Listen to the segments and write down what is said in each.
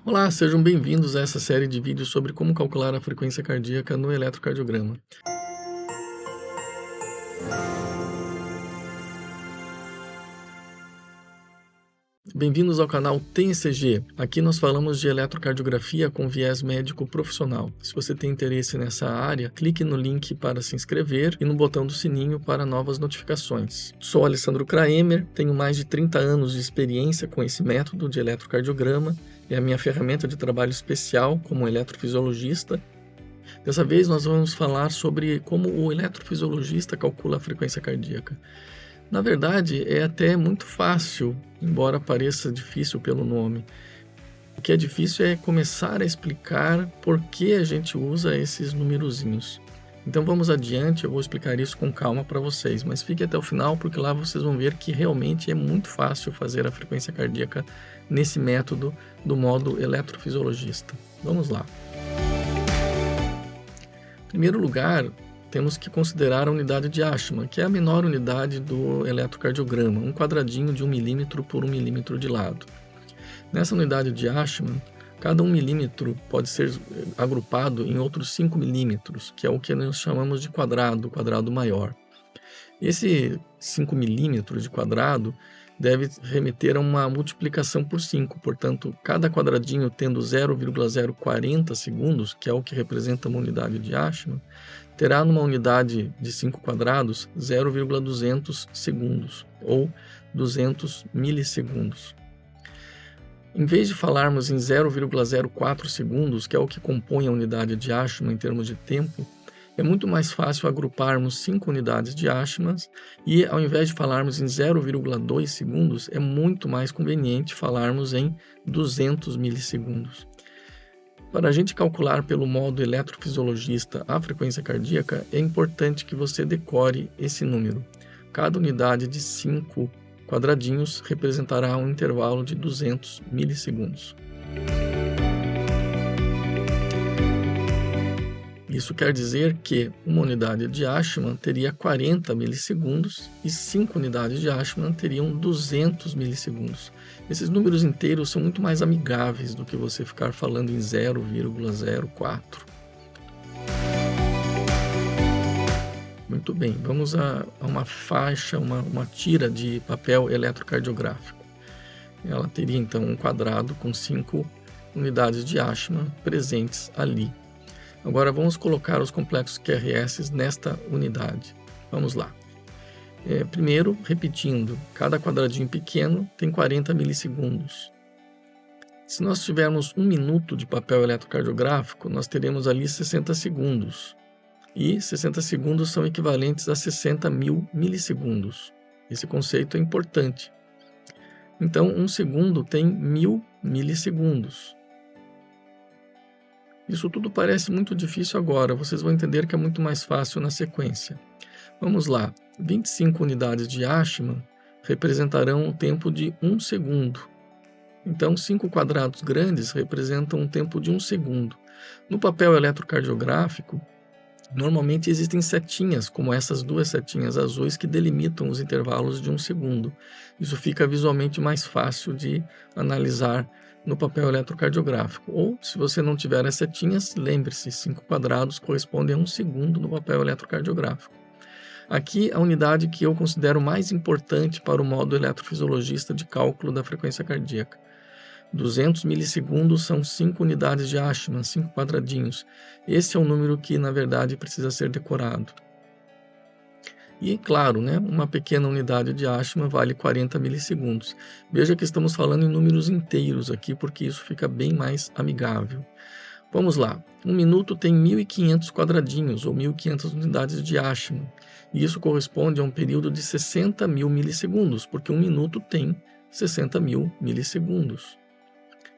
Olá, sejam bem-vindos a essa série de vídeos sobre como calcular a frequência cardíaca no eletrocardiograma. Bem-vindos ao canal TCG. Aqui nós falamos de eletrocardiografia com viés médico profissional. Se você tem interesse nessa área, clique no link para se inscrever e no botão do sininho para novas notificações. Sou Alessandro Kraemer, tenho mais de 30 anos de experiência com esse método de eletrocardiograma. É a minha ferramenta de trabalho especial como eletrofisiologista. Dessa vez nós vamos falar sobre como o eletrofisiologista calcula a frequência cardíaca. Na verdade, é até muito fácil, embora pareça difícil pelo nome. O que é difícil é começar a explicar por que a gente usa esses numerozinhos. Então vamos adiante, eu vou explicar isso com calma para vocês, mas fique até o final porque lá vocês vão ver que realmente é muito fácil fazer a frequência cardíaca nesse método do modo eletrofisiologista. Vamos lá. Em primeiro lugar, temos que considerar a unidade de Ashman, que é a menor unidade do eletrocardiograma, um quadradinho de 1 milímetro por 1 milímetro de lado. Nessa unidade de Ashman, cada 1 milímetro pode ser agrupado em outros 5 milímetros, que é o que nós chamamos de quadrado maior. Esse 5 milímetros de quadrado deve remeter a uma multiplicação por 5, portanto, cada quadradinho tendo 0,040 segundos, que é o que representa uma unidade de Ashman, terá numa unidade de 5 quadrados 0,200 segundos, ou 200 milissegundos. Em vez de falarmos em 0,04 segundos, que é o que compõe a unidade de Ashman em termos de tempo, é muito mais fácil agruparmos 5 unidades de Ashman e, ao invés de falarmos em 0,2 segundos, é muito mais conveniente falarmos em 200 milissegundos. Para a gente calcular pelo modo eletrofisiologista a frequência cardíaca, é importante que você decore esse número. Cada unidade de 5 quadradinhos representará um intervalo de 200 milissegundos. Isso quer dizer que uma unidade de Ashman teria 40 milissegundos e 5 unidades de Ashman teriam 200 milissegundos. Esses números inteiros são muito mais amigáveis do que você ficar falando em 0,04. Muito bem, vamos a uma faixa, uma tira de papel eletrocardiográfico. Ela teria então um quadrado com 5 unidades de Ashman presentes ali. Agora vamos colocar os complexos QRS nesta unidade. Vamos lá. Primeiro, repetindo, cada quadradinho pequeno tem 40 milissegundos. Se nós tivermos 1 minuto de papel eletrocardiográfico, nós teremos ali 60 segundos. E 60 segundos são equivalentes a 60 mil milissegundos. Esse conceito é importante. Então, 1 segundo tem 1000 milissegundos. Isso tudo parece muito difícil agora, vocês vão entender que é muito mais fácil na sequência. Vamos lá, 25 unidades de Ashman representarão um tempo de 1 segundo. Então, 5 quadrados grandes representam um tempo de 1 segundo. No papel eletrocardiográfico, normalmente existem setinhas, como essas duas setinhas azuis que delimitam os intervalos de 1 segundo. Isso fica visualmente mais fácil de analisar no papel eletrocardiográfico. Ou, se você não tiver as setinhas, lembre-se, 5 quadrados correspondem a 1 segundo no papel eletrocardiográfico. Aqui, a unidade que eu considero mais importante para o modo eletrofisiologista de cálculo da frequência cardíaca. 200 milissegundos são 5 unidades de Ashman, 5 quadradinhos. Esse é o número que, na verdade, precisa ser decorado. E, claro, uma pequena unidade de Ashman vale 40 milissegundos. Veja que estamos falando em números inteiros aqui, porque isso fica bem mais amigável. Vamos lá. 1 minuto tem 1.500 quadradinhos, ou 1.500 unidades de Ashman. E isso corresponde a um período de 60 mil milissegundos, porque 1 minuto tem 60 mil milissegundos.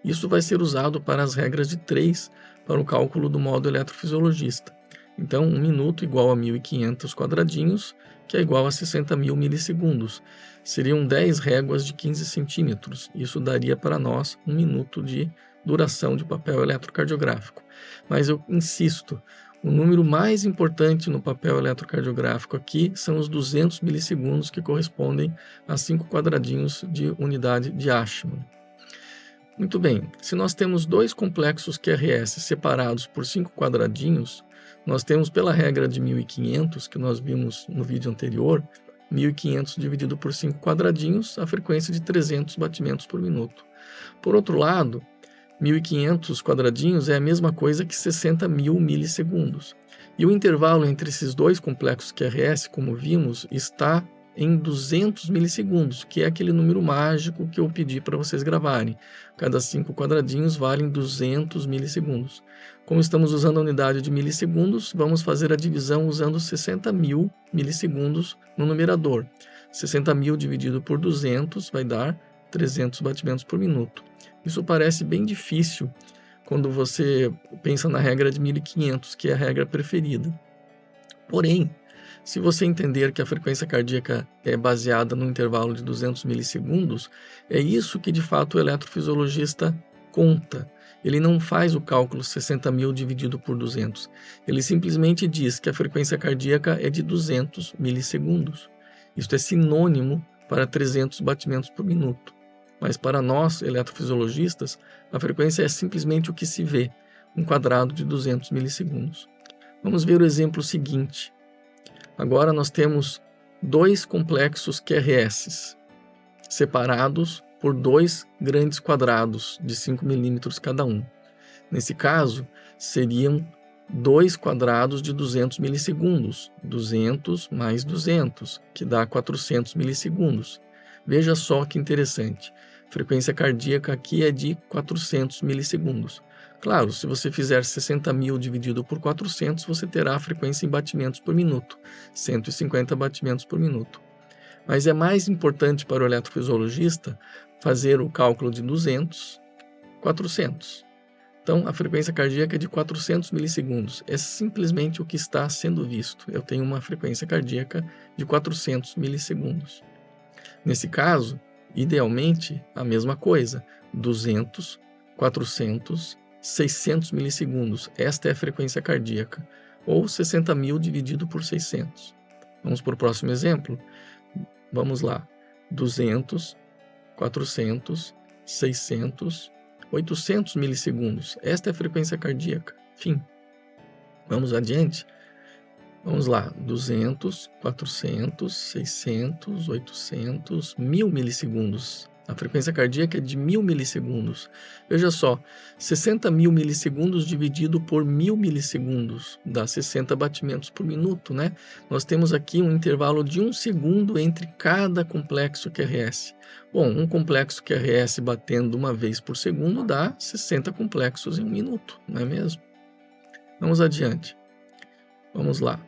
Isso vai ser usado para as regras de 3 para o cálculo do modo eletrofisiologista. Então, 1 minuto igual a 1.500 quadradinhos, que é igual a 60 mil milissegundos. Seriam 10 réguas de 15 centímetros. Isso daria para nós 1 minuto de duração de papel eletrocardiográfico. Mas eu insisto, o número mais importante no papel eletrocardiográfico aqui são os 200 milissegundos, que correspondem a 5 quadradinhos de unidade de Ashman. Muito bem, se nós temos dois complexos QRS separados por 5 quadradinhos, nós temos pela regra de 1500, que nós vimos no vídeo anterior, 1500 dividido por 5 quadradinhos, a frequência de 300 batimentos por minuto. Por outro lado, 1500 quadradinhos é a mesma coisa que 60.000 milissegundos. E o intervalo entre esses dois complexos QRS, como vimos, está em 200 milissegundos, que é aquele número mágico que eu pedi para vocês gravarem. Cada 5 quadradinhos valem 200 milissegundos. Como estamos usando a unidade de milissegundos, vamos fazer a divisão usando 60.000 milissegundos no numerador. 60.000 dividido por 200 vai dar 300 batimentos por minuto. Isso parece bem difícil quando você pensa na regra de 1500, que é a regra preferida. Porém, se você entender que a frequência cardíaca é baseada no intervalo de 200 milissegundos, é isso que de fato o eletrofisiologista conta. Ele não faz o cálculo 60.000 dividido por 200. Ele simplesmente diz que a frequência cardíaca é de 200 milissegundos. Isto é sinônimo para 300 batimentos por minuto. Mas para nós, eletrofisiologistas, a frequência é simplesmente o que se vê, um quadrado de 200 milissegundos. Vamos ver o exemplo seguinte. Agora nós temos dois complexos QRS, separados por dois grandes quadrados de 5 milímetros cada um. Nesse caso, seriam dois quadrados de 200 milissegundos, 200 mais 200, que dá 400 milissegundos. Veja só que interessante, a frequência cardíaca aqui é de 400 milissegundos. Claro, se você fizer 60.000 dividido por 400, você terá a frequência em batimentos por minuto, 150 batimentos por minuto. Mas é mais importante para o eletrofisiologista fazer o cálculo de 200, 400. Então, a frequência cardíaca é de 400 milissegundos. É simplesmente o que está sendo visto. Eu tenho uma frequência cardíaca de 400 milissegundos. Nesse caso, idealmente, a mesma coisa, 200, 400, 600 milissegundos. Esta é a frequência cardíaca, ou 60.000 dividido por 600. Vamos para o próximo exemplo? Vamos lá. 200, 400, 600, 800 milissegundos. Esta é a frequência cardíaca. Fim. Vamos adiante? Vamos lá. 200, 400, 600, 800, 1.000 milissegundos. A frequência cardíaca é de 1.000 milissegundos. Veja só, 60.000 milissegundos dividido por 1.000 milissegundos dá 60 batimentos por minuto, né? Nós temos aqui um intervalo de 1 segundo entre cada complexo QRS. Bom, um complexo QRS batendo uma vez por segundo dá 60 complexos em 1 minuto, não é mesmo? Vamos adiante. Vamos lá.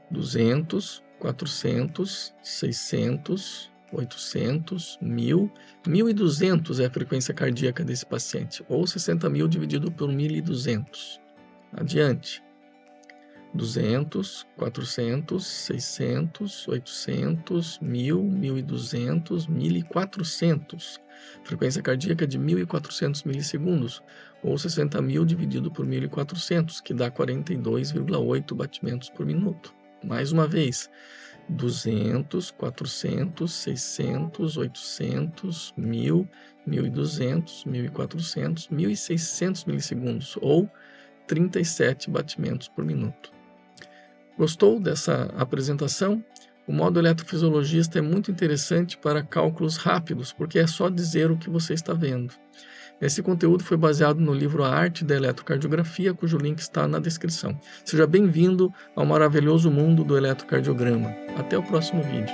200, 400, 600... 800, 1.000, 1.200 é a frequência cardíaca desse paciente, ou 60.000 dividido por 1.200. Adiante. 200, 400, 600, 800, 1.000, 1.200, 1.400. Frequência cardíaca de 1.400 milissegundos, ou 60.000 dividido por 1.400, que dá 42,8 batimentos por minuto. Mais uma vez. 200, 400, 600, 800, 1.000, 1.200, 1.400, 1.600 milissegundos, ou 37 batimentos por minuto. Gostou dessa apresentação? O modo eletrofisiologista é muito interessante para cálculos rápidos, porque é só dizer o que você está vendo. Esse conteúdo foi baseado no livro A Arte da Eletrocardiografia, cujo link está na descrição. Seja bem-vindo ao maravilhoso mundo do eletrocardiograma. Até o próximo vídeo.